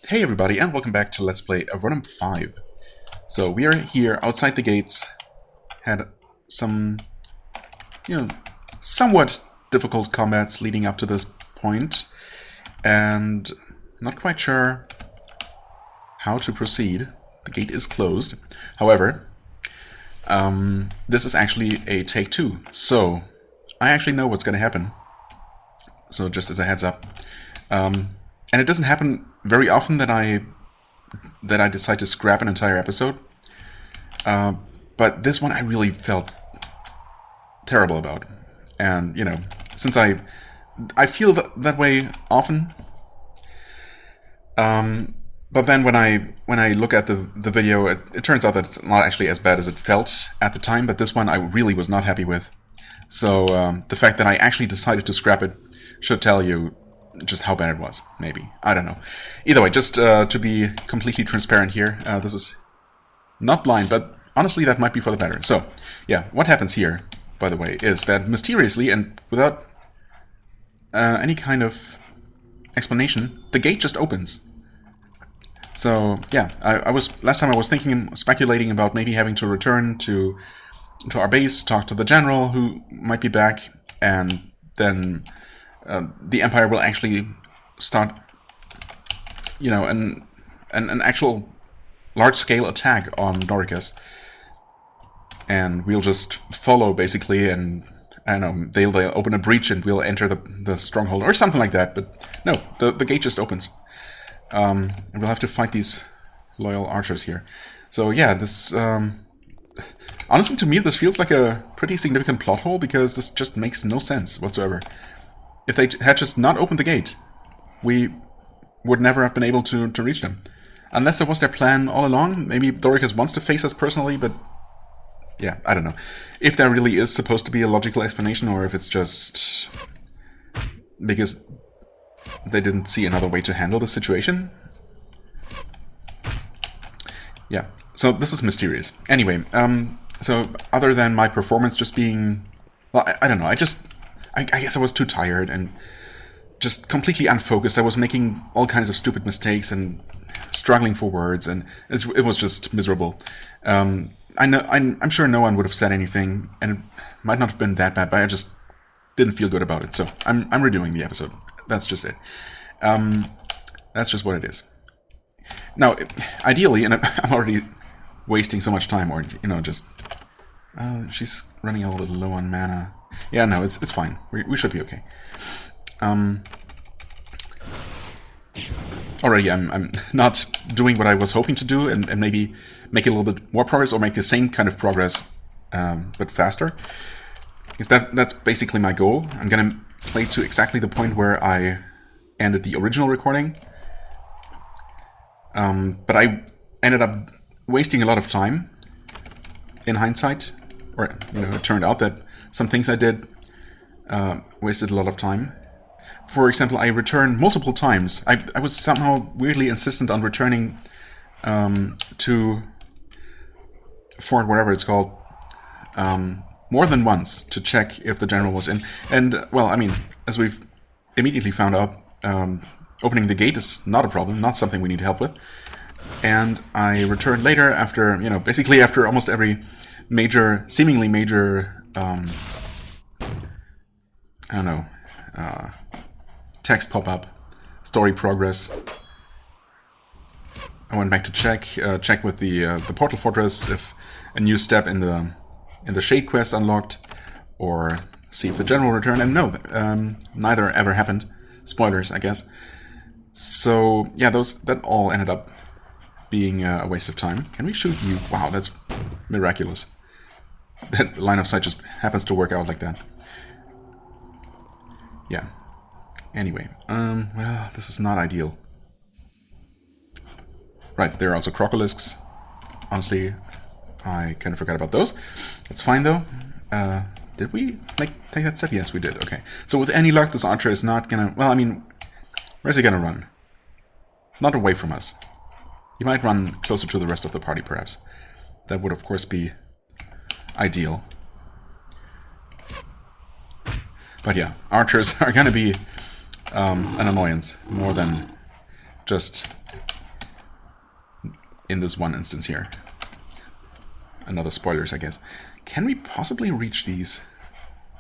Hey everybody, and welcome back to Let's Play Avernum 5. So we are here outside the gates, had some, somewhat difficult combats leading up to this point, and not quite sure how to proceed. The gate is closed. However, this is actually a take two, so I actually know what's going to happen. So just as a heads up. And it doesn't happen very often that I decide to scrap an entire episode. But this one I really felt terrible about. And, since I feel that way often. But then when I look at the video, it turns out that it's not actually as bad as it felt at the time. But this one I really was not happy with. So the fact that I actually decided to scrap it should tell you just how bad it was, maybe. I don't know. Either way, just to be completely transparent here, this is not blind, but honestly that might be for the better. So, yeah, what happens here, by the way, is that mysteriously and without any kind of explanation, the gate just opens. So, yeah, last time I was thinking, speculating about maybe having to return to our base, talk to the general who might be back, and then the Empire will actually start, an actual large-scale attack on Dorikas. And we'll just follow, basically, and, I don't know, they'll open a breach and we'll enter the stronghold, or something like that. But no, the gate just opens. And we'll have to fight these loyal archers here. So, yeah, this... honestly, to me, this feels like a pretty significant plot hole, because this just makes no sense whatsoever. If they had just not opened the gate, we would never have been able to reach them. Unless it was their plan all along. Maybe Dorikas wants to face us personally, but yeah, I don't know. If there really is supposed to be a logical explanation, or if it's just because they didn't see another way to handle the situation. Yeah, so this is mysterious. Anyway, so other than my performance just being... Well, I don't know, I guess I was too tired and just completely unfocused. I was making all kinds of stupid mistakes and struggling for words, and it was just miserable. I'm sure no one would have said anything, and it might not have been that bad, but I just didn't feel good about it. So I'm redoing the episode. That's just it. That's just what it is. Now, ideally, and I'm already wasting so much time, or just she's running a little low on mana. Yeah, no, it's fine. We should be okay. Already, I'm not doing what I was hoping to do, and maybe make a little bit more progress, or make the same kind of progress, but faster. That's basically my goal. I'm gonna play to exactly the point where I ended the original recording. But I ended up wasting a lot of time in hindsight, or it turned out that some things I did wasted a lot of time. For example, I returned multiple times. I was somehow weirdly insistent on returning to Fort whatever it's called more than once to check if the general was in. And, well, I mean, as we've immediately found out, opening the gate is not a problem, not something we need help with. And I returned later after, basically after almost every seemingly major... I don't know, text pop-up, story progress. I went back to check with the Portal Fortress if a new step in the Shade quest unlocked, or see if the general returned, and no, neither ever happened. Spoilers, I guess. So yeah, that all ended up being a waste of time. Can we shoot you? Wow, that's miraculous. That line of sight just happens to work out like that. Yeah. Anyway, well, this is not ideal. Right, there are also crocolisks. Honestly, I kind of forgot about those. That's fine, though. Did we take that step? Yes, we did. Okay. So with any luck, this archer is not gonna... Well, I mean, where's he gonna run? Not away from us. He might run closer to the rest of the party, perhaps. That would, of course, be ideal. But yeah, archers are going to be an annoyance more than just in this one instance here. Another spoilers, I guess. Can we possibly reach these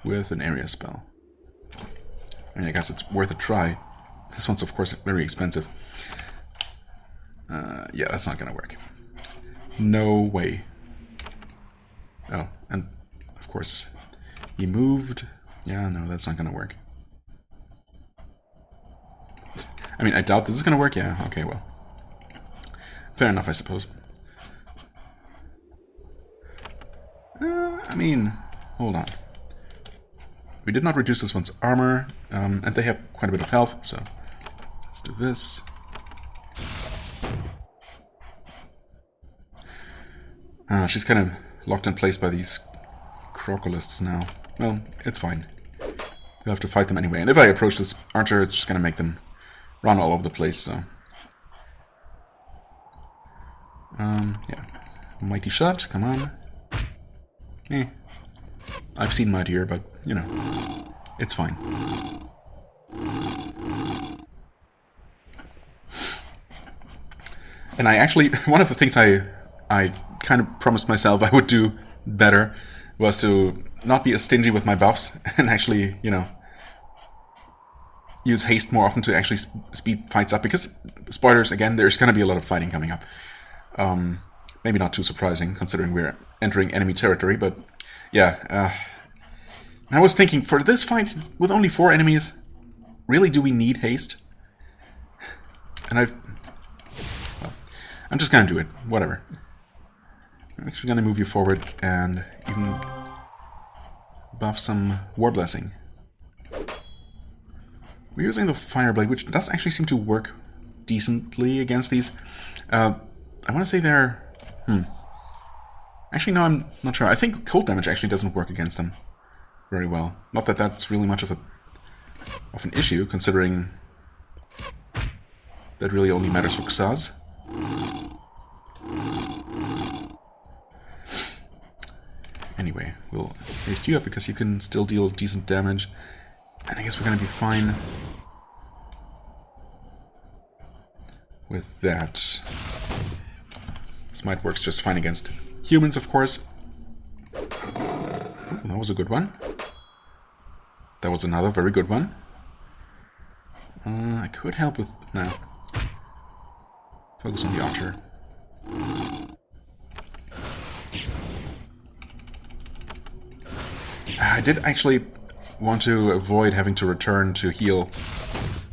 with an area spell? I mean, I guess it's worth a try. This one's, of course, very expensive. Yeah, that's not gonna work. No way. Oh, and of course, he moved. Yeah, no, that's not gonna work. I mean, I doubt this is gonna work. Yeah, okay, well. Fair enough, I suppose. I mean, hold on. We did not reduce this one's armor, and they have quite a bit of health, so let's do this. She's kind of locked in place by these crocolists now. Well, it's fine. We'll have to fight them anyway. And if I approach this archer, it's just going to make them run all over the place, so... yeah. Mighty shot, come on. I've seen mightier, but, you know, it's fine. And I actually, one of the things I kind of promised myself I would do better was to not be as stingy with my buffs and actually, you know, use haste more often to actually speed fights up, because spoilers, again, there's going to be a lot of fighting coming up. Maybe not too surprising considering we're entering enemy territory, but yeah, I was thinking, for this fight with only 4 enemies, really do we need haste? And well, I'm just gonna do it, whatever. I'm actually gonna move you forward and even buff some War Blessing. We're using the Fireblade, which does actually seem to work decently against these. I want to say they're... Actually, no, I'm not sure. I think cold damage actually doesn't work against them very well. Not that that's really much of an issue, considering that really only matters for Xaz. Anyway, we'll haste you up because you can still deal decent damage. And I guess we're gonna be fine with that. Smite works just fine against humans, of course. Ooh, that was a good one. That was another very good one. I could help with... No. Focus on the archer. I did actually want to avoid having to return to heal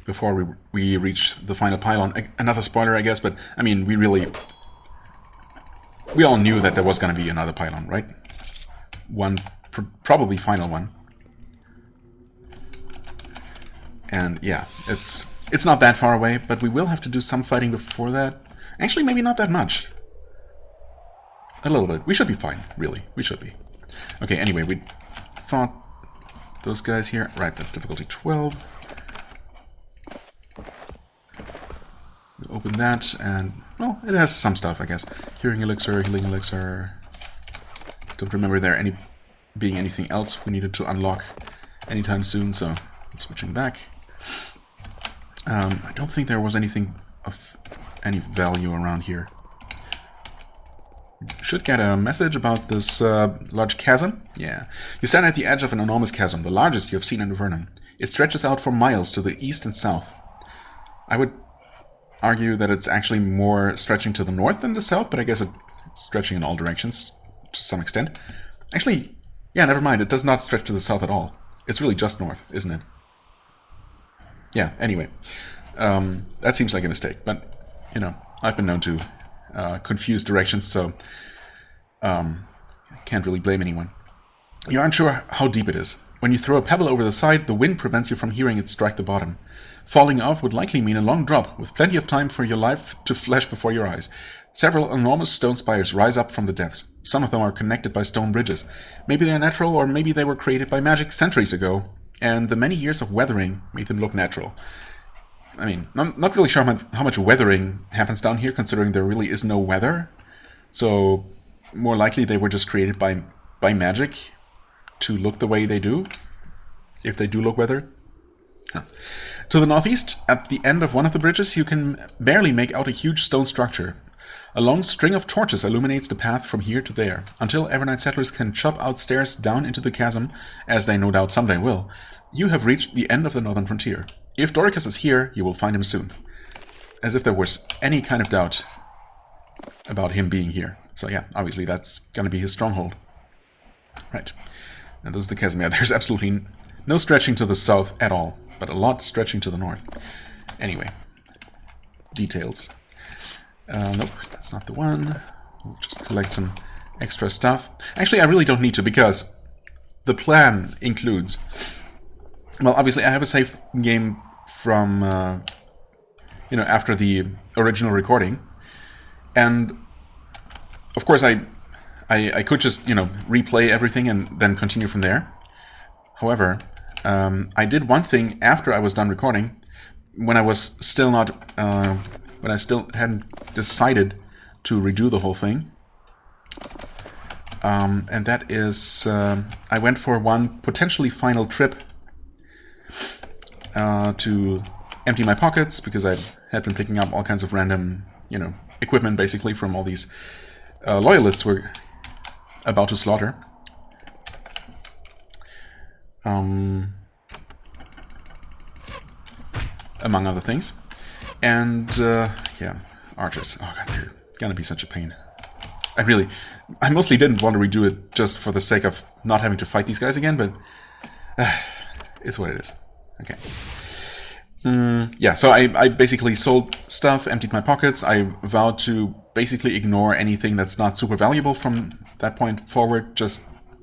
before we reach the final pylon. Another spoiler, I guess, but I mean, we all knew that there was going to be another pylon, right? One, probably final one. And yeah, it's not that far away, but we will have to do some fighting before that. Actually, maybe not that much. A little bit. We should be fine, really. We should be. Okay, anyway, we fought those guys here. Right, that's difficulty 12. We'll open that, and, well, it has some stuff, I guess. Curing elixir, healing elixir. Don't remember there being anything else we needed to unlock anytime soon, so switching back. I don't think there was anything of any value around here. Should get a message about this large chasm. Yeah. You stand at the edge of an enormous chasm, the largest you have seen in Avernum. It stretches out for miles to the east and south. I would argue that it's actually more stretching to the north than the south, but I guess it's stretching in all directions to some extent. Actually, yeah, never mind. It does not stretch to the south at all. It's really just north, isn't it? Yeah, anyway. That seems like a mistake, but, you know, I've been known to confuse directions, so can't really blame anyone. You aren't sure how deep it is. When you throw a pebble over the side, the wind prevents you from hearing it strike the bottom. Falling off would likely mean a long drop, with plenty of time for your life to flash before your eyes. Several enormous stone spires rise up from the depths. Some of them are connected by stone bridges. Maybe they're natural, or maybe they were created by magic centuries ago, and the many years of weathering made them look natural. I mean, I'm not really sure how much weathering happens down here, considering there really is no weather. So, more likely they were just created by magic to look the way they do, if they do look weathered. Huh. To the northeast, at the end of one of the bridges, you can barely make out a huge stone structure. A long string of torches illuminates the path from here to there, until Evernight settlers can chop out stairs down into the chasm, as they no doubt someday will. You have reached the end of the northern frontier. If Dorikas is here, you will find him soon. As if there was any kind of doubt about him being here. So yeah, obviously that's gonna be his stronghold. Right. And this is the chasm. Yeah, there's absolutely no stretching to the south at all, but a lot stretching to the north. Anyway. Details. Nope, that's not the one. We'll just collect some extra stuff. Actually, I really don't need to, because the plan includes... Well, obviously, I have a save game from, you know, after the original recording. And, of course, I could just, you know, replay everything and then continue from there. However, I did one thing after I was done recording, when I was still not, when I still hadn't decided to redo the whole thing. And that is, I went for one potentially final trip to empty my pockets, because I had been picking up all kinds of random, you know, equipment basically from all these loyalists we're about to slaughter. Among other things. And, yeah, archers. Oh god, they're gonna be such a pain. I mostly didn't want to redo it just for the sake of not having to fight these guys again, but it's what it is. Okay. Yeah, so I basically sold stuff, emptied my pockets. I vowed to basically ignore anything that's not super valuable from that point forward, just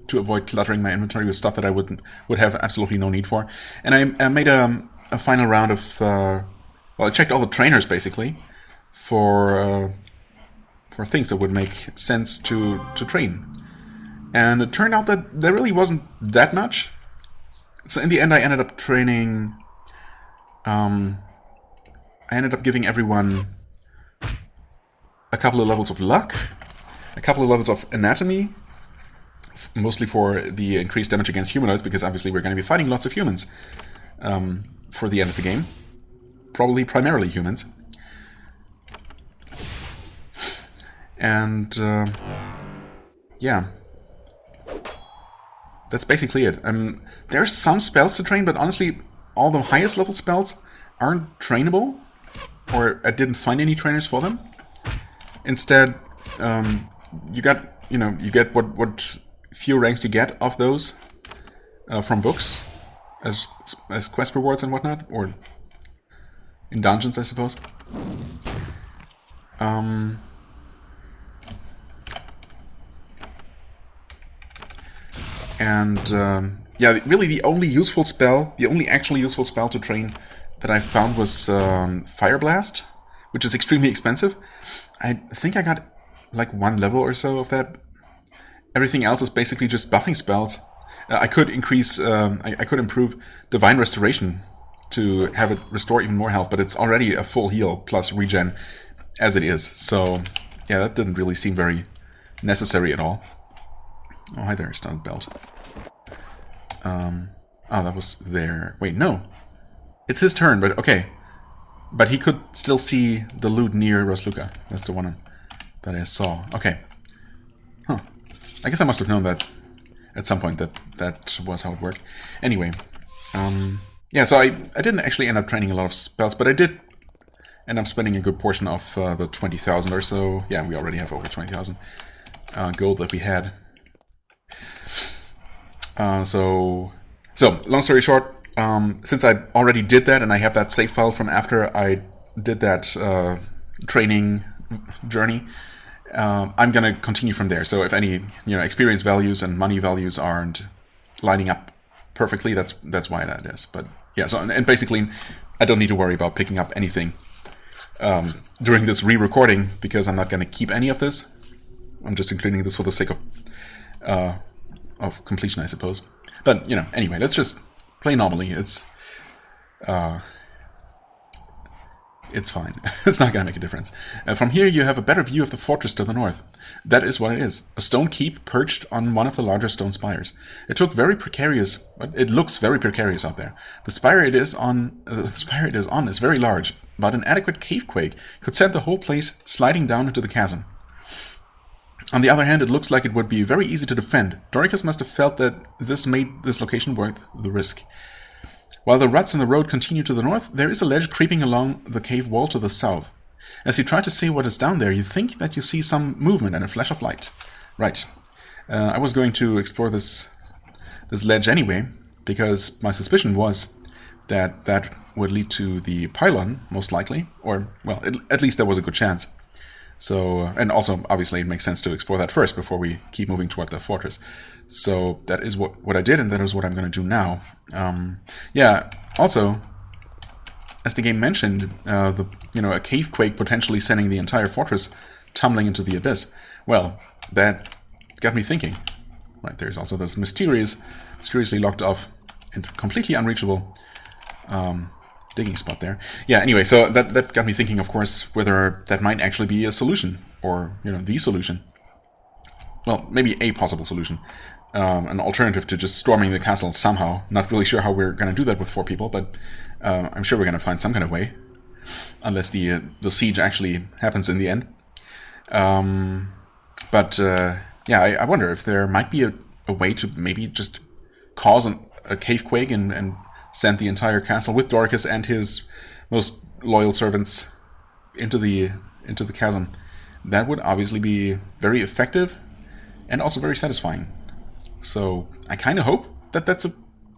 to avoid cluttering my inventory with stuff that I would have absolutely no need for. And I made a final round of... well, I checked all the trainers, basically, for things that would make sense to train. And it turned out that there really wasn't that much. So in the end, I ended up training... I ended up giving everyone a couple of levels of luck, a couple of levels of anatomy, mostly for the increased damage against humanoids, because obviously we're going to be fighting lots of humans for the end of the game. Probably primarily humans. And, yeah. That's basically it. There are some spells to train, but honestly, all the highest level spells aren't trainable, or I didn't find any trainers for them. Instead, you get what few ranks you get of those from books as quest rewards and whatnot, or in dungeons, I suppose. Yeah, really the only useful spell, the only actually useful spell to train that I found was Fire Blast, which is extremely expensive. I think I got like 1 level or so of that. Everything else is basically just buffing spells. I could increase, I could improve Divine Restoration to have it restore even more health, but it's already a full heal plus regen as it is. So yeah, that didn't really seem very necessary at all. Oh, hi there, Stunned Belt. Oh, that was there. Wait, no. It's his turn, but okay. But he could still see the loot near Rosluka. That's the one that I saw. Okay. Huh. I guess I must have known that at some point that was how it worked. Anyway. Yeah, so I didn't actually end up training a lot of spells, but I did end up spending a good portion of the 20,000 or so. Yeah, we already have over 20,000 gold that we had. So long story short, since I already did that and I have that save file from after I did that training journey, I'm gonna continue from there. So if any experience values and money values aren't lining up perfectly, that's why that is. But yeah, so and basically I don't need to worry about picking up anything during this re-recording, because I'm not gonna keep any of this. I'm just including this for the sake of completion, I suppose. But anyway, let's just play normally. It's It's fine. It's not going to make a difference. From here, you have a better view of the fortress to the north. That is what it is. A stone keep perched on one of the larger stone spires. It looks very precarious out there. The spire it is on is very large, but an adequate cave quake could send the whole place sliding down into the chasm. On the other hand, it looks like it would be very easy to defend. Dorikas must have felt that this made this location worth the risk. While the ruts in the road continue to the north, there is a ledge creeping along the cave wall to the south. As you try to see what is down there, you think that you see some movement and a flash of light. Right. I was going to explore this ledge anyway, because my suspicion was that that would lead to the pylon, most likely. Or, well, at least there was a good chance. So, and also, obviously, it makes sense to explore that first before we keep moving toward the fortress. So that is what I did, and that is what I'm going to do now. Yeah, also, as the game mentioned, a cave quake potentially sending the entire fortress tumbling into the abyss. Well, that got me thinking. Right, there's also this mysteriously locked off and completely unreachable digging spot there. Yeah, anyway, so that got me thinking, of course, whether that might actually be a solution, or, the solution. Well, maybe a possible solution. An alternative to just storming the castle somehow. Not really sure how we're going to do that with 4 people, but I'm sure we're going to find some kind of way. Unless the siege actually happens in the end. Yeah, I wonder if there might be a way to maybe just cause a cave quake and send the entire castle with Dorikas and his most loyal servants into the chasm. That would obviously be very effective and also very satisfying. So I kind of hope that that's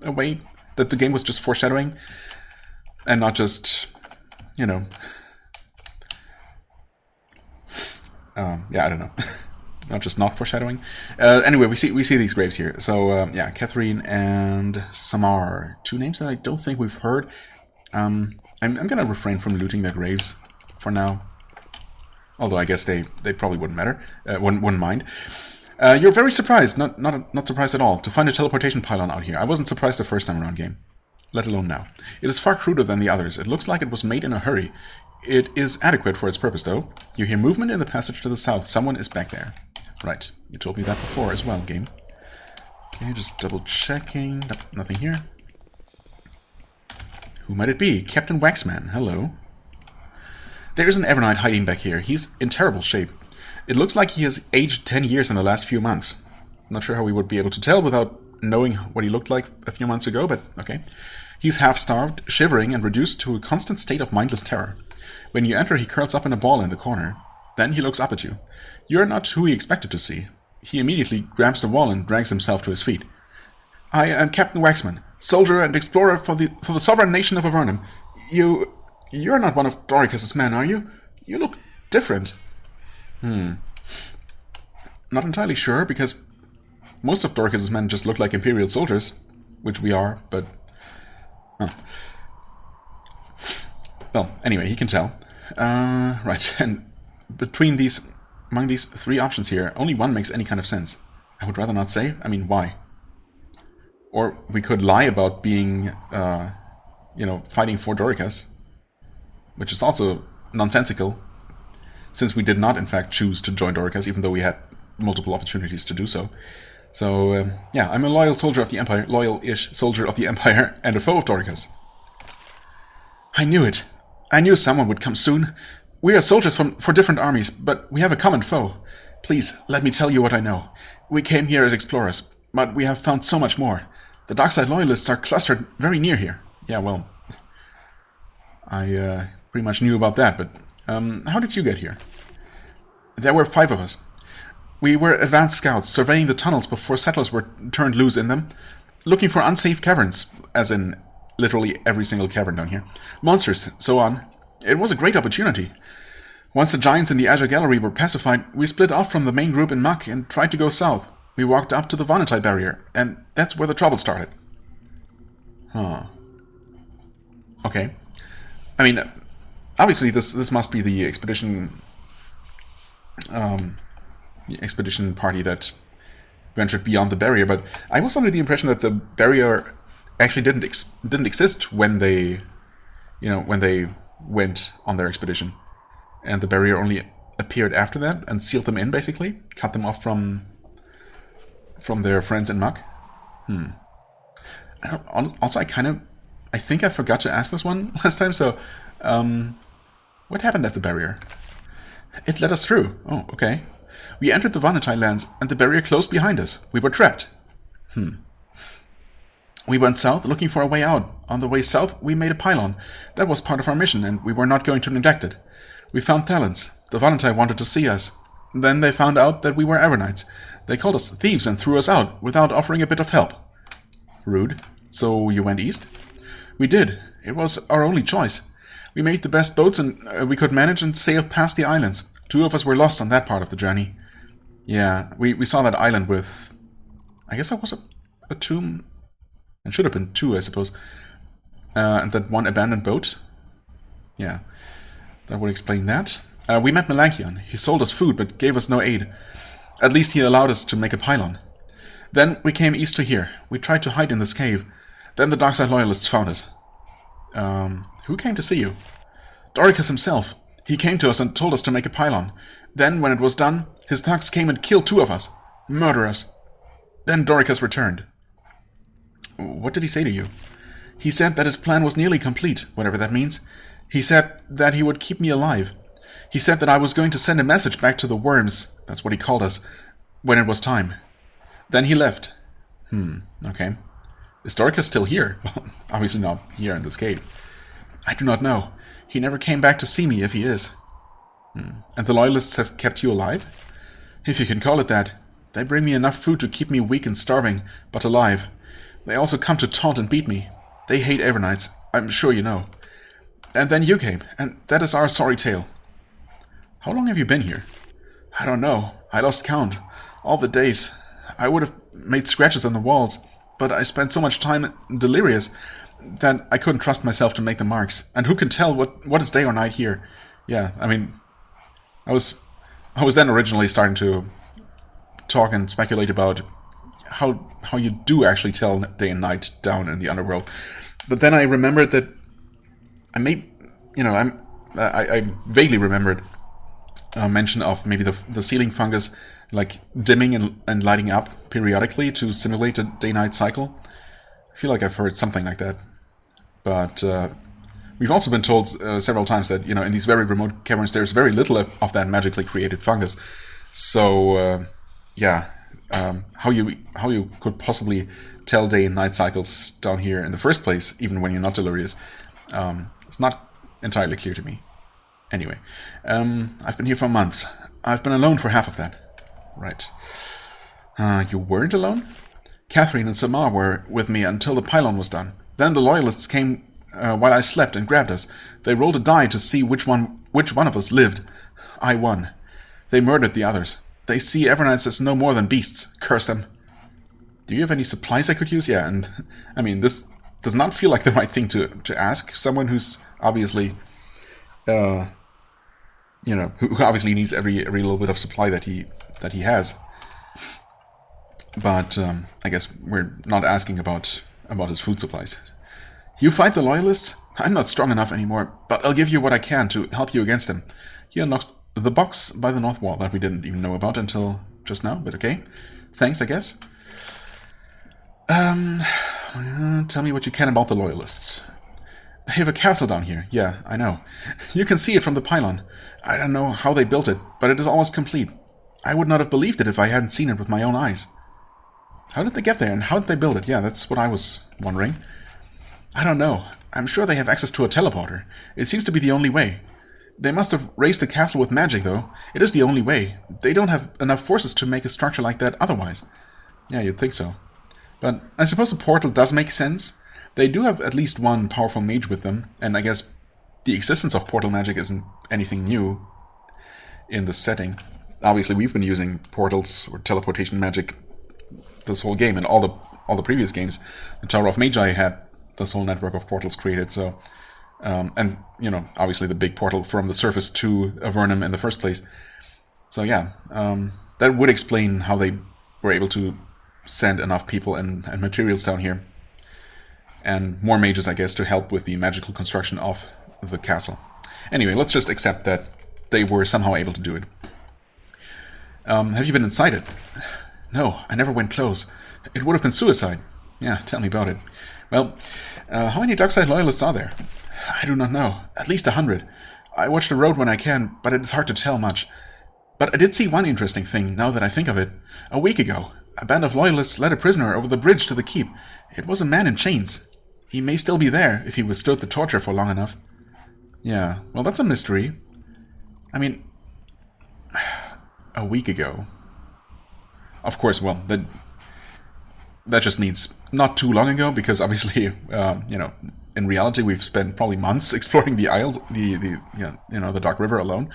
a way that the game was just foreshadowing and not just, yeah, I don't know. not foreshadowing. Anyway, we see these graves here. So, yeah, Catherine and Samar. 2 names that I don't think we've heard. I'm going to refrain from looting their graves for now. Although I guess they probably wouldn't matter. Wouldn't mind. You're very surprised, not surprised at all, to find a teleportation pylon out here. I wasn't surprised the first time around game. Let alone now. It is far cruder than the others. It looks like it was made in a hurry. It is adequate for its purpose, though. You hear movement in the passage to the south. Someone is back there. Right. You told me that before as well, game. Okay, just double checking. Nope, nothing here. Who might it be? Captain Waxman. Hello. There is an Evernight hiding back here. He's in terrible shape. It looks like he has aged 10 years in the last few months. Not sure how we would be able to tell without knowing what he looked like a few months ago, but okay. He's half-starved, shivering, and reduced to a constant state of mindless terror. When you enter, he curls up in a ball in the corner. Then he looks up at you. You're not who he expected to see. He immediately grabs the wall and drags himself to his feet. I am Captain Waxman, soldier and explorer for the sovereign nation of Avernum. You're not one of Dorikas's men, are you? You look different. Not entirely sure, because most of Dorikas's men just look like Imperial soldiers, which we are, but... Well, anyway, he can tell. Right, and among these 3 options here, only one makes any kind of sense. I would rather not say. I mean, why? Or we could lie about being, fighting for Dorikas, which is also nonsensical, since we did not, in fact, choose to join Dorikas, even though we had multiple opportunities to do so. So, yeah, I'm a loyal soldier of the Empire, loyal-ish soldier of the Empire, and a foe of Dorikas. I knew it. I knew someone would come soon. We are soldiers for different armies, but we have a common foe. Please, let me tell you what I know. We came here as explorers, but we have found so much more. The Darkside Loyalists are clustered very near here. Yeah, well, I pretty much knew about that, but how did you get here? There were 5 of us. We were advanced scouts, surveying the tunnels before settlers were turned loose in them, looking for unsafe caverns, as in literally every single cavern down here, monsters, so on. It was a great opportunity. Once the giants in the Azure Gallery were pacified, we split off from the main group in Muck and tried to go south. We walked up to the Vonnetai barrier, and that's where the trouble started. Huh. Okay. I mean, obviously this must be the expedition party that ventured beyond the barrier, but I was under the impression that the barrier actually didn't exist when they went on their expedition. And the barrier only appeared after that and sealed them in, basically. Cut them off from their friends in Muck. Also, I think I forgot to ask this one last time, so... what happened at the barrier? It let us through. Oh, okay. We entered the Vanatile lands, and the barrier closed behind us. We were trapped. We went south, looking for a way out. On the way south, we made a pylon. That was part of our mission, and we were not going to neglect it. We found talents. The Vanatile wanted to see us. Then they found out that we were Avernites. They called us thieves and threw us out, without offering a bit of help. Rude. So you went east? We did. It was our only choice. We made the best boats and we could manage and sail past the islands. 2 of us were lost on that part of the journey. Yeah, we saw that island with... I guess that was a tomb. It should have been 2, I suppose. And that one abandoned boat. Yeah, that would explain that. We met Melanchion. He sold us food but gave us no aid. At least he allowed us to make a pylon. Then we came east to here. We tried to hide in this cave. Then the Darkside Loyalists found us. Who came to see you? Dorikas himself. He came to us and told us to make a pylon. Then, when it was done, his thugs came and killed 2 of us. Murderers. Then Dorikas returned. What did he say to you? He said that his plan was nearly complete, whatever that means. He said that he would keep me alive. He said that I was going to send a message back to the worms, that's what he called us, when it was time. Then he left. Okay. Is Dorikas still here? Well, obviously not here in this cave. I do not know. He never came back to see me if he is. And the Loyalists have kept you alive? If you can call it that. They bring me enough food to keep me weak and starving, but alive. They also come to taunt and beat me. They hate Avernites, I'm sure you know. And then you came, and that is our sorry tale. How long have you been here? I don't know. I lost count. All the days. I would have made scratches on the walls, but I spent so much time delirious that I couldn't trust myself to make the marks. And who can tell what is day or night here? Yeah, I mean, I was then originally starting to talk and speculate about how you do actually tell day and night down in the underworld. But then I remembered that I vaguely remembered a mention of maybe the ceiling fungus like dimming and lighting up periodically to simulate a day-night cycle. I feel like I've heard something like that. But we've also been told several times that, in these very remote caverns, there's very little of that magically created fungus. So, how you could possibly tell day and night cycles down here in the first place, even when you're not delirious, it's not entirely clear to me. Anyway, I've been here for months. I've been alone for half of that. Right. You weren't alone? Catherine and Samar were with me until the pylon was done. Then the Loyalists came while I slept and grabbed us. They rolled a die to see which one of us lived. I won. They murdered the others. They see Avernites as no more than beasts. Curse them. Do you have any supplies I could use? Yeah, and I mean, this does not feel like the right thing to ask someone who's obviously, who obviously needs every little bit of supply that he has. But I guess we're not asking about his food supplies. You fight the Loyalists? I'm not strong enough anymore, but I'll give you what I can to help you against them. He unlocks the box by the north wall that we didn't even know about until just now, but okay. Thanks, I guess. Tell me what you can about the Loyalists. They have a castle down here. Yeah, I know. You can see it from the pylon. I don't know how they built it, but it is almost complete. I would not have believed it if I hadn't seen it with my own eyes. How did they get there, and how did they build it? Yeah, that's what I was wondering. I don't know. I'm sure they have access to a teleporter. It seems to be the only way. They must have raised the castle with magic, though. It is the only way. They don't have enough forces to make a structure like that otherwise. Yeah, you'd think so. But I suppose a portal does make sense. They do have at least one powerful mage with them, and I guess the existence of portal magic isn't anything new in this setting. Obviously, we've been using portals or teleportation magic this whole game, and all the previous games. The Tower of Magi had this whole network of portals created, so... and, obviously the big portal from the surface to Avernum in the first place. So yeah, that would explain how they were able to send enough people and materials down here. And more mages, I guess, to help with the magical construction of the castle. Anyway, let's just accept that they were somehow able to do it. Have you been inside it? No, I never went close. It would have been suicide. Yeah, tell me about it. Well, how many Darkside loyalists are there? I do not know. At least 100. I watch the road when I can, but it is hard to tell much. But I did see one interesting thing, now that I think of it. A week ago, a band of loyalists led a prisoner over the bridge to the keep. It was a man in chains. He may still be there, if he withstood the torture for long enough. Yeah, well, that's a mystery. I mean, a week ago. Of course, well, that just means not too long ago, because obviously, you know, in reality, we've spent probably months exploring the Isles, the Dark River alone.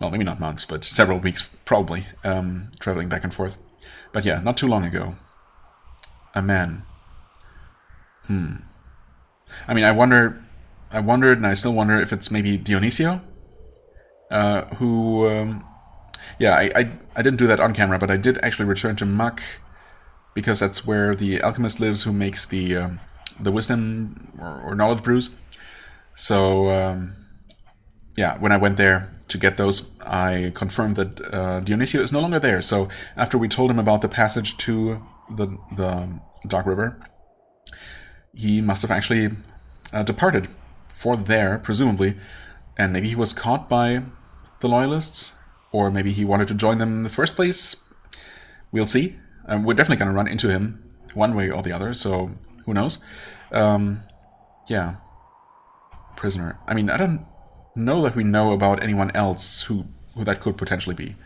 Well, maybe not months, but several weeks, probably, traveling back and forth. But yeah, not too long ago. A man. I mean, I wondered, and I still wonder if it's maybe Dionisio, who, yeah, I didn't do that on camera, but I did actually return to Muck, because that's where the alchemist lives who makes the wisdom or knowledge brews. So, yeah, when I went there to get those, I confirmed that Dionisio is no longer there. So after we told him about the passage to the Dark River, he must have actually departed for there, presumably, and maybe he was caught by the Loyalists, or maybe he wanted to join them in the first place. We'll see. We're definitely going to run into him one way or the other, so who knows. Yeah. Prisoner. I mean, I don't know that we know about anyone else who that could potentially be.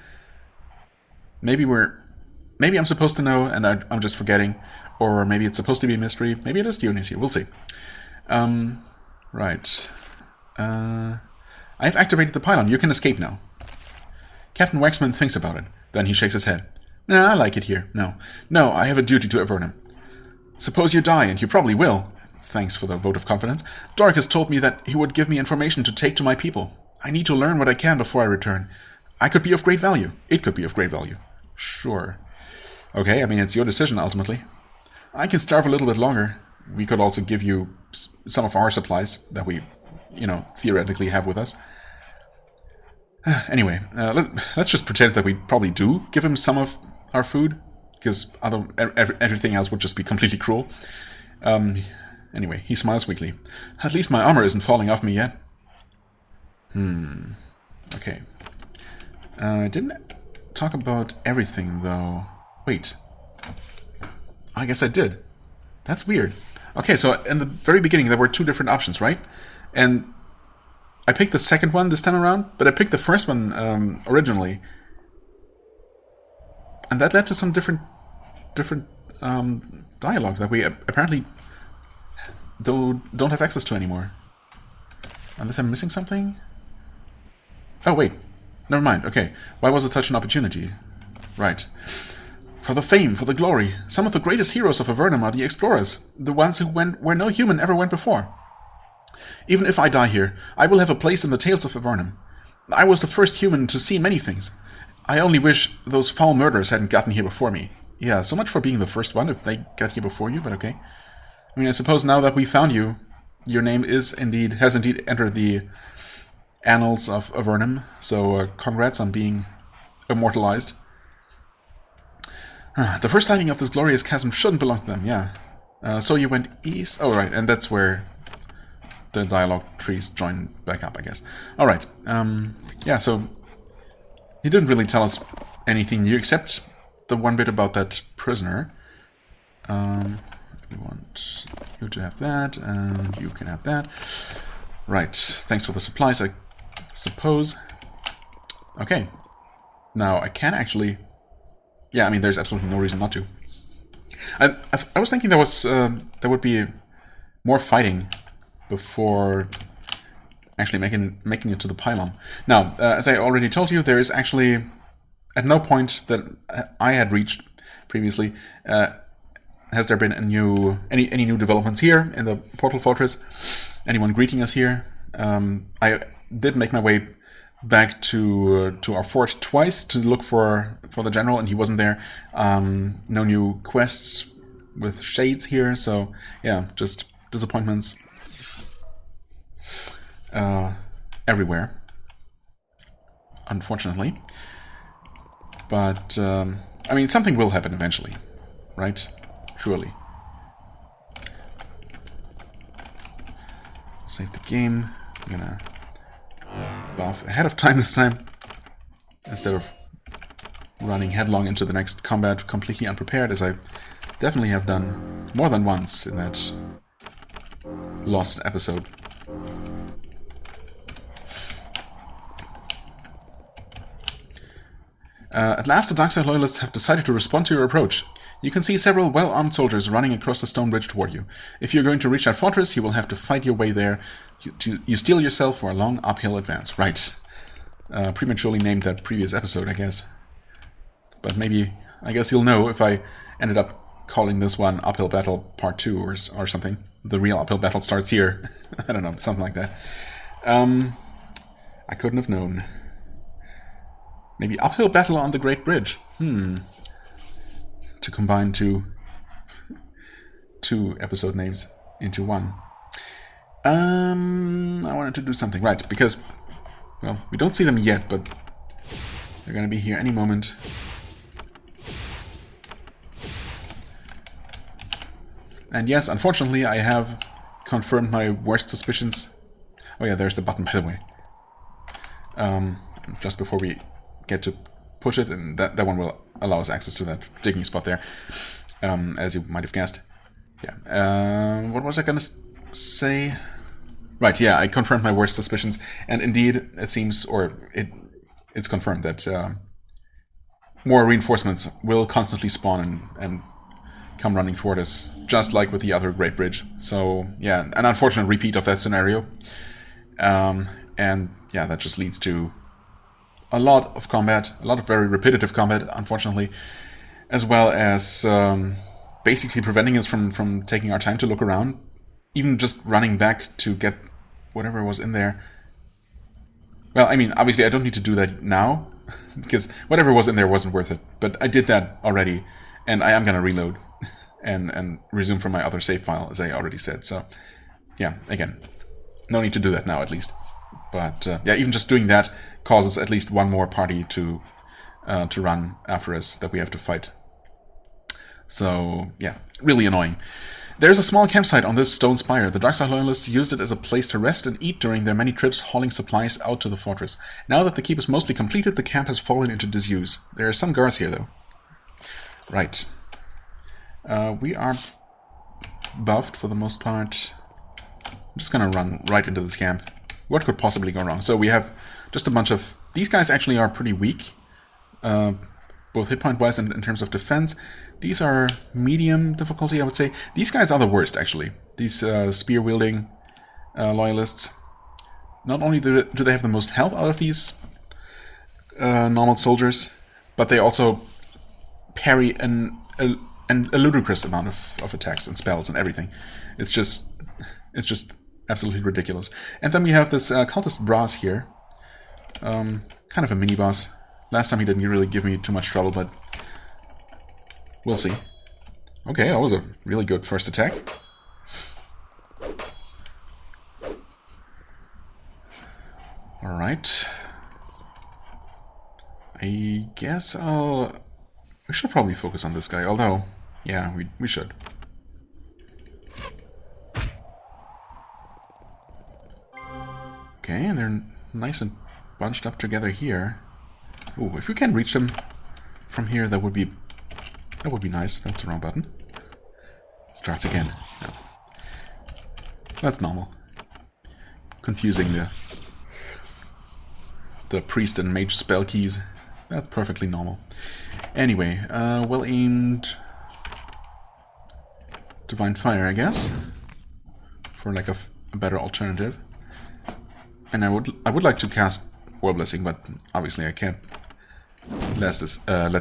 Maybe I'm supposed to know and I'm just forgetting, or maybe it's supposed to be a mystery. Maybe it is Dionisio. We'll see. Right. I've activated the pylon. You can escape now. Captain Waxman thinks about it. Then he shakes his head. Nah, I like it here. No, I have a duty to Avernum. Suppose you die, and you probably will. Thanks for the vote of confidence. Dorikas told me that he would give me information to take to my people. I need to learn what I can before I return. I could be of great value. It could be of great value. Sure. Okay, I mean, it's your decision, ultimately. I can starve a little bit longer. We could also give you some of our supplies that we, theoretically have with us. Anyway, let's just pretend that we probably do give him some of our food, because everything else would just be completely cruel. Anyway, he smiles weakly. At least my armor isn't falling off me yet. Okay. I didn't talk about everything, though. Wait. I guess I did. That's weird. Okay, so in the very beginning, there were two different options, right? And I picked the second one this time around, but I picked the first one originally. And that led to some different dialogue that we apparently don't have access to anymore. Unless I'm missing something? Oh, wait. Never mind. Okay. Why was it such an opportunity? Right. For the fame, for the glory. Some of the greatest heroes of Avernum are the explorers. The ones who went where no human ever went before. Even if I die here, I will have a place in the tales of Avernum. I was the first human to see many things. I only wish those foul murderers hadn't gotten here before me. Yeah, so much for being the first one, if they got here before you, but okay. I mean, I suppose now that we found you, your name has indeed entered the annals of Avernum, so congrats on being immortalized. The first sighting of this glorious chasm shouldn't belong to them, yeah. So you went east? Oh, right, and that's where the dialogue trees join back up, I guess. Alright, yeah, so he didn't really tell us anything new except the one bit about that prisoner. We want you to have that, and you can have that. Right, thanks for the supplies, I suppose. Okay, now I can actually... Yeah, I mean, there's absolutely no reason not to. I was thinking there would be more fighting before actually making it to the pylon. Now, as I already told you, there is actually at no point that I had reached previously has there been any new developments here in the Portal Fortress. Anyone greeting us here? I did make my way back to our fort twice to look for the general, and he wasn't there. No new quests with shades here, so yeah, just disappointments. everywhere, unfortunately. But, I mean, something will happen eventually, right? Surely. Save the game. I'm gonna buff ahead of time this time, instead of running headlong into the next combat completely unprepared, as I definitely have done more than once in that lost episode. At last, the dark side loyalists have decided to respond to your approach. You can see several well-armed soldiers running across the stone bridge toward you. If you're going to reach that fortress, you will have to fight your way there. You steel yourself for a long uphill advance. Right. Prematurely named that previous episode, I guess. But maybe, I guess you'll know if I ended up calling this one Uphill Battle Part 2 or something. The real uphill battle starts here. I don't know, something like that. I couldn't have known. Maybe Uphill Battle on the Great Bridge. To combine two episode names into one. I wanted to do something. Right, because, well, we don't see them yet, but they're going to be here any moment. And yes, unfortunately, I have confirmed my worst suspicions. Oh yeah, there's the button, by the way. Just before we get to push it, and that one will allow us access to that digging spot there, as you might have guessed. Yeah. What was I gonna say? Right. Yeah, I confirmed my worst suspicions, and indeed, it seems, or it's confirmed that more reinforcements will constantly spawn and come running toward us, just like with the other Great Bridge. So yeah, an unfortunate repeat of that scenario, and yeah, that just leads to a lot of combat, a lot of very repetitive combat, unfortunately, as well as basically preventing us from taking our time to look around, even just running back to get whatever was in there. Well, I mean, obviously I don't need to do that now, because whatever was in there wasn't worth it, but I did that already, and I am going to reload and resume from my other save file, as I already said. So yeah, again, no need to do that now, at least. But yeah, even just doing that causes at least one more party to run after us that we have to fight. So yeah, really annoying. There's a small campsite on this stone spire. The Darkside Loyalists used it as a place to rest and eat during their many trips hauling supplies out to the fortress. Now that the keep is mostly completed, the camp has fallen into disuse. There are some guards here, though. Right. We are buffed for the most part. I'm just gonna run right into this camp. What could possibly go wrong? So we have just a bunch of... These guys actually are pretty weak, both hit point wise and in terms of defense. These are medium difficulty, I would say. These guys are the worst, actually. These spear wielding loyalists. Not only do they have the most health out of these normal soldiers, but they also parry a ludicrous amount of attacks and spells and everything. It's just absolutely ridiculous. And then we have this cultist Brass here. Kind of a mini-boss. Last time he didn't really give me too much trouble, but we'll see. Okay, that was a really good first attack. Alright. I guess we should probably focus on this guy, although, yeah, we should. Okay, and they're nice and bunched up together here. Ooh, if we can reach them from here, that would be nice. That's the wrong button. Starts again. No. That's normal. Confusing the priest and mage spell keys. That's perfectly normal. Anyway, well aimed Divine Fire, I guess, for like a better alternative. And I would like to cast World Blessing, but obviously I can't let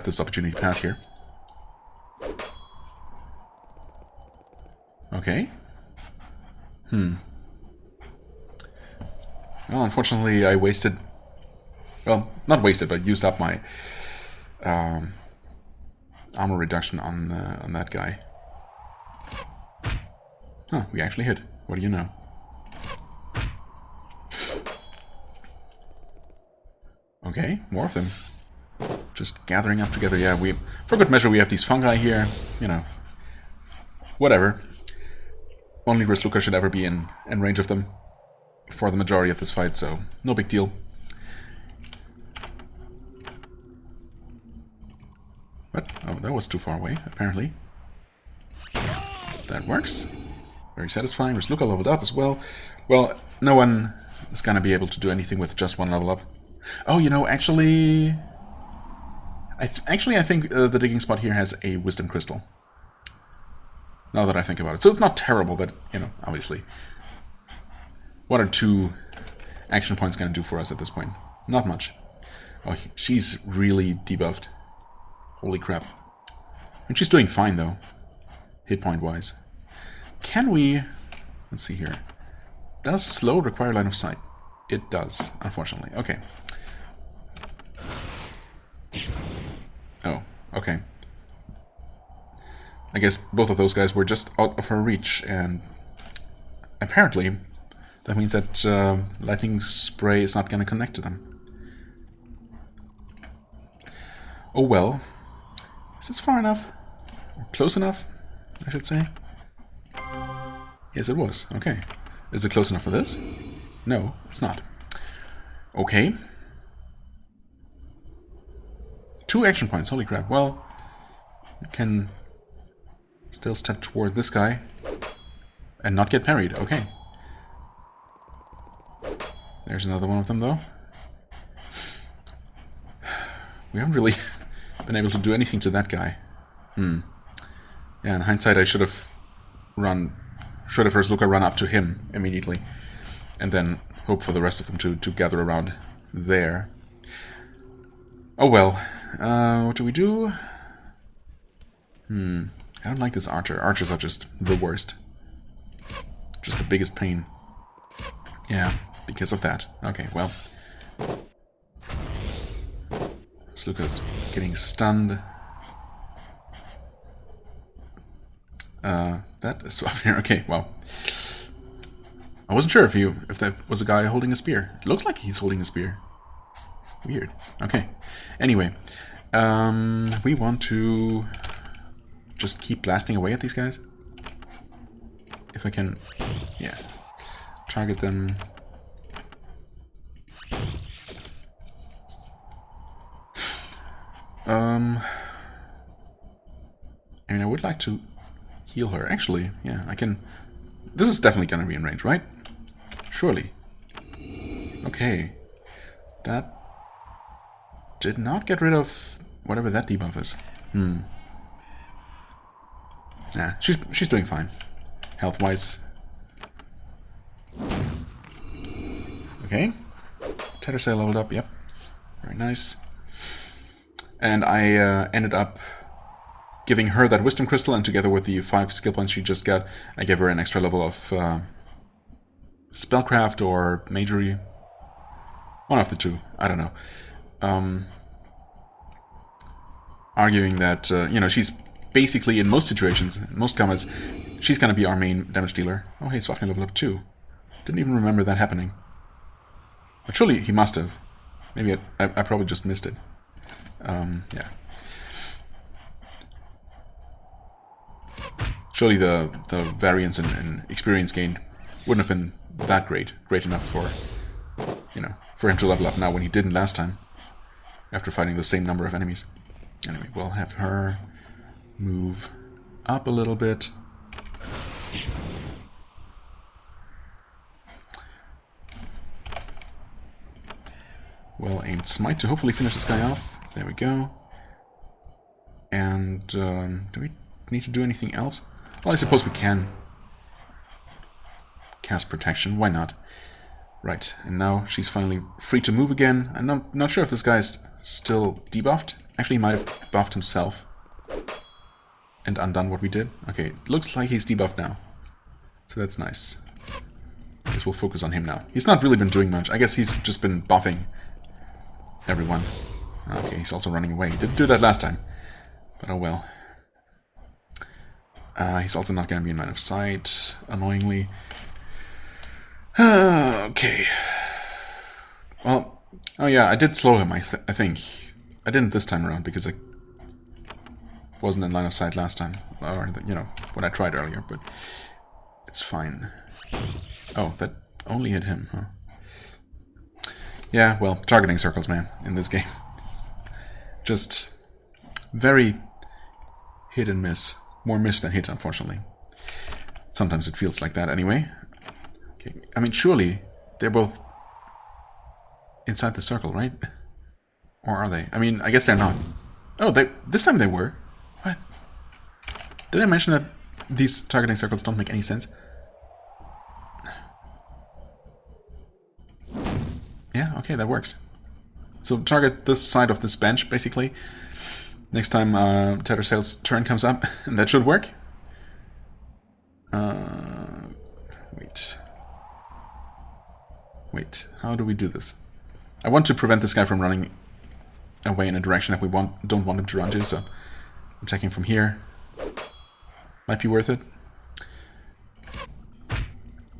this opportunity pass here. Okay. Well, unfortunately, I wasted... Well, not wasted, but used up my armor reduction on that guy. Huh, we actually hit. What do you know? Okay, more of them. Just gathering up together. Yeah, for good measure, we have these fungi here. You know, whatever. Only Grisluka should ever be in range of them for the majority of this fight, so no big deal. What? Oh, that was too far away, apparently. That works. Very satisfying. Grisluka leveled up as well. Well, no one is gonna be able to do anything with just one level up. Oh, you know, actually... I think the digging spot here has a wisdom crystal. Now that I think about it. So it's not terrible, but, you know, obviously. What are 2 action points going to do for us at this point? Not much. Oh, she's really debuffed. Holy crap. And she's doing fine, though. Hit point-wise. Can we... Let's see here. Does slow require line of sight? It does, unfortunately. Okay. Oh, okay. I guess both of those guys were just out of her reach, and apparently that means that lightning spray is not going to connect to them. Oh well. Is this far enough? Or close enough, I should say? Yes, it was. Okay. Is it close enough for this? No, it's not. Okay. 2 action points, holy crap. Well, I can... still step toward this guy and not get parried. Okay. There's another one of them, though. We haven't really been able to do anything to that guy. Yeah, in hindsight, I should have first run up to him immediately, and then hope for the rest of them to gather around there. Oh well. What do we do? I don't like this archer. Archers are just the worst. Just the biggest pain. Yeah, because of that. Okay, well. Sluka's getting stunned. That is Swafnir. Okay, well. I wasn't sure if that was a guy holding a spear. It looks like he's holding a spear. Weird. Okay. Anyway. We want to just keep blasting away at these guys. If I can, yeah, target them. I mean, I would like to heal her. Actually, yeah, I can. This is definitely going to be in range, right? Surely. Okay. That did not get rid of whatever that debuff is. Nah, she's doing fine. Health-wise. Okay. Tethersail leveled up, yep. Very nice. And I ended up giving her that wisdom crystal, and together with the 5 skill points she just got, I gave her an extra level of spellcraft or magery. One of the two, I don't know. Arguing that, you know, she's basically, in most situations, in most combats, she's gonna be our main damage dealer. Oh hey, Swafnir leveled up too. Didn't even remember that happening. But surely he must have. Maybe I probably just missed it. Yeah. Surely the variance in experience gained wouldn't have been that great enough for, you know, for him to level up now when he didn't last time, after fighting the same number of enemies. Anyway, we'll have her move up a little bit. Well-aimed smite to hopefully finish this guy off. There we go. And do we need to do anything else? Well, I suppose we can cast protection. Why not? Right, and now she's finally free to move again. I'm not sure if this guy's still debuffed. Actually, he might have buffed himself and undone what we did. Okay, it looks like he's debuffed now. So that's nice. I guess we'll focus on him now. He's not really been doing much. I guess he's just been buffing everyone. Okay, he's also running away. He didn't do that last time. But oh well. He's also not going to be in line of sight, annoyingly. Okay. Well, Oh yeah, I did slow him, I think. I didn't this time around because I wasn't in line of sight last time. Or, you know, when I tried earlier, but it's fine. Oh, that only hit him, huh? Yeah, well, targeting circles, man, in this game. It's just very hit and miss. More miss than hit, unfortunately. Sometimes it feels like that anyway. Okay. I mean, surely they're both inside the circle, right? Or are they? I mean, I guess they're not. Oh, this time they were. What? Did I mention that these targeting circles don't make any sense? Yeah, okay, that works. So target this side of this bench, basically. Next time Tattersail's turn comes up, and that should work. Wait, how do we do this? I want to prevent this guy from running away in a direction that we don't want him to run to, so attacking from here might be worth it.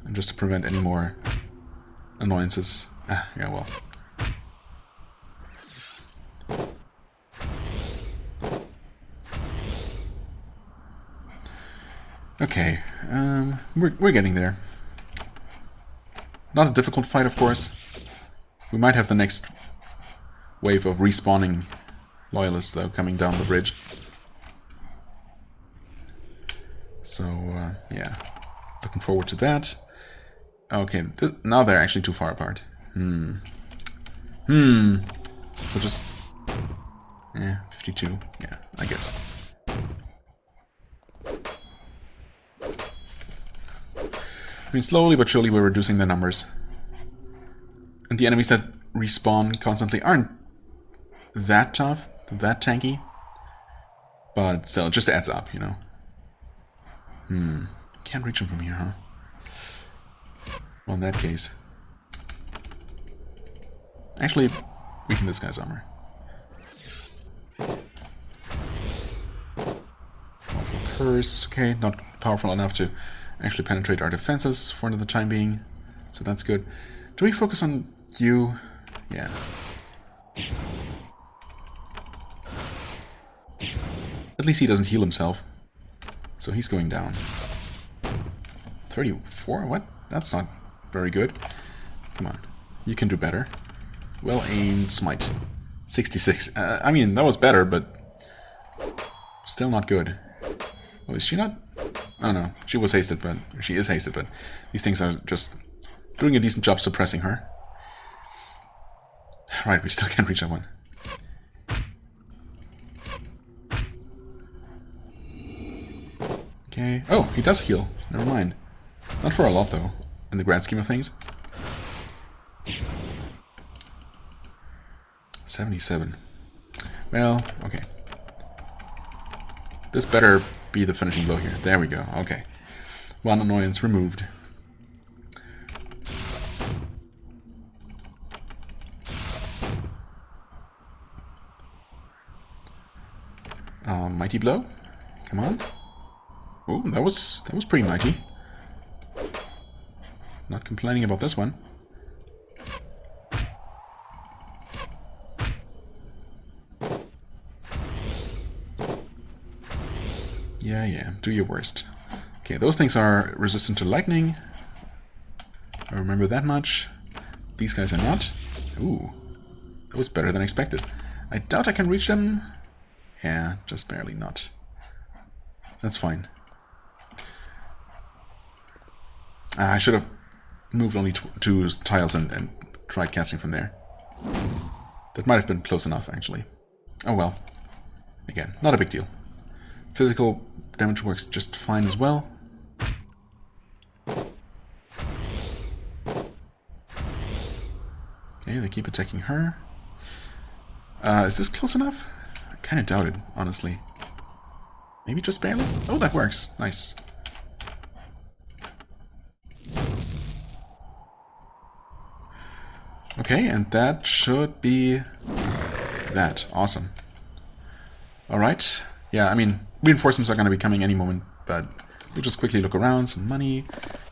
And just to prevent any more annoyances. Yeah, well. Okay, we're getting there. Not a difficult fight, of course. We might have the next wave of respawning loyalists, though, coming down the bridge. So, yeah. Looking forward to that. Okay, now they're actually too far apart. So just... yeah, 52. Yeah, I guess. I mean, slowly but surely we're reducing the numbers. And the enemies that respawn constantly aren't that tough, that tanky. But still, it just adds up, you know. Can't reach them from here, huh? Well, in that case... actually, weaken this guy's armor. Powerful curse. Okay, not powerful enough to actually penetrate our defenses for the time being. So that's good. Do we focus on you? Yeah. At least he doesn't heal himself. So he's going down. 34? What? That's not very good. Come on. You can do better. Well aimed smite. 66. I mean, that was better, but still not good. Oh, is she not? Oh no, she was hasted, but she is hasted, but these things are just doing a decent job suppressing her. Right, we still can't reach that one. Okay. Oh, he does heal. Never mind. Not for a lot, though, in the grand scheme of things. 77. Well, okay. This better be the finishing blow here. There we go. Okay. One annoyance removed. Mighty blow. Come on. Oh, that was pretty mighty. Not complaining about this one. Yeah, do your worst. Okay, those things are resistant to lightning. I remember that much. These guys are not. Ooh, that was better than expected. I doubt I can reach them. Yeah, just barely not. That's fine. I should have moved only two tiles and tried casting from there. That might have been close enough, actually. Oh well. Again, not a big deal. Physical damage works just fine as well. Okay, they keep attacking her. Is this close enough? I kind of doubt it, honestly. Maybe just barely? Oh, that works. Nice. Okay, and that should be that. Awesome. Alright. Yeah, I mean, reinforcements are going to be coming any moment, but we'll just quickly look around. Some money,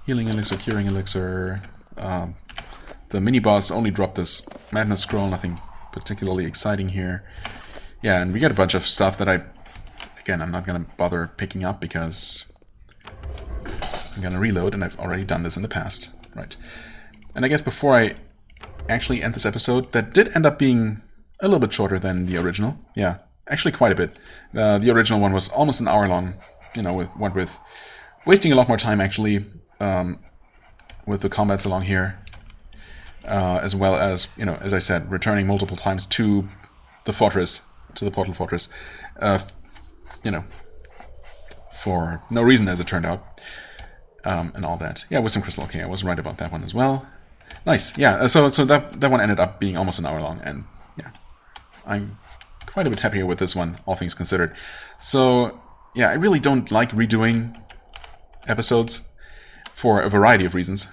healing elixir, curing elixir. That The mini-boss only dropped this madness scroll, nothing particularly exciting here. Yeah, and we get a bunch of stuff that again, I'm not going to bother picking up because I'm going to reload, and I've already done this in the past. Right. And I guess before I actually end this episode, that did end up being a little bit shorter than the original. Yeah, actually quite a bit. The original one was almost an hour long, you know, with wasting a lot more time, actually, with the combats along here. As well as, you know, as I said, returning multiple times to the fortress, to the portal fortress, you know, for no reason, as it turned out, and all that. Yeah, Wisdom Crystal. Okay, I was right about that one as well. Nice. Yeah. So that one ended up being almost an hour long, and yeah, I'm quite a bit happier with this one, all things considered. So yeah, I really don't like redoing episodes for a variety of reasons.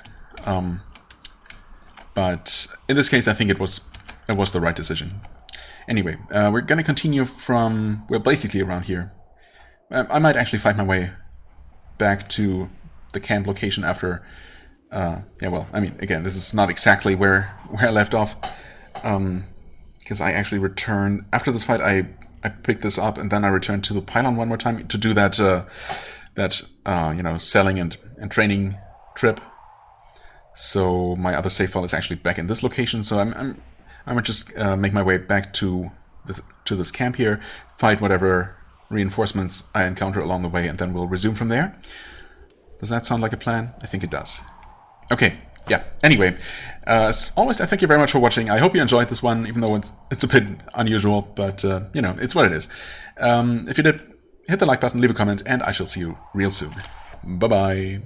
But in this case, I think it was the right decision. Anyway, we're going to continue from, well, basically around here. I might actually find my way back to the camp location after... yeah, well, I mean, again, this is not exactly where I left off. Because I actually returned... After this fight, I picked this up, and then I returned to the pylon one more time to do that, you know, selling and training trip. So my other save file is actually back in this location. So I'm gonna just make my way back to this camp here, fight whatever reinforcements I encounter along the way, and then we'll resume from there. Does that sound like a plan? I think it does. Okay, yeah. Anyway, as always, I thank you very much for watching. I hope you enjoyed this one, even though it's a bit unusual, but you know, it's what it is. If you did, hit the like button, leave a comment, and I shall see you real soon. Bye bye.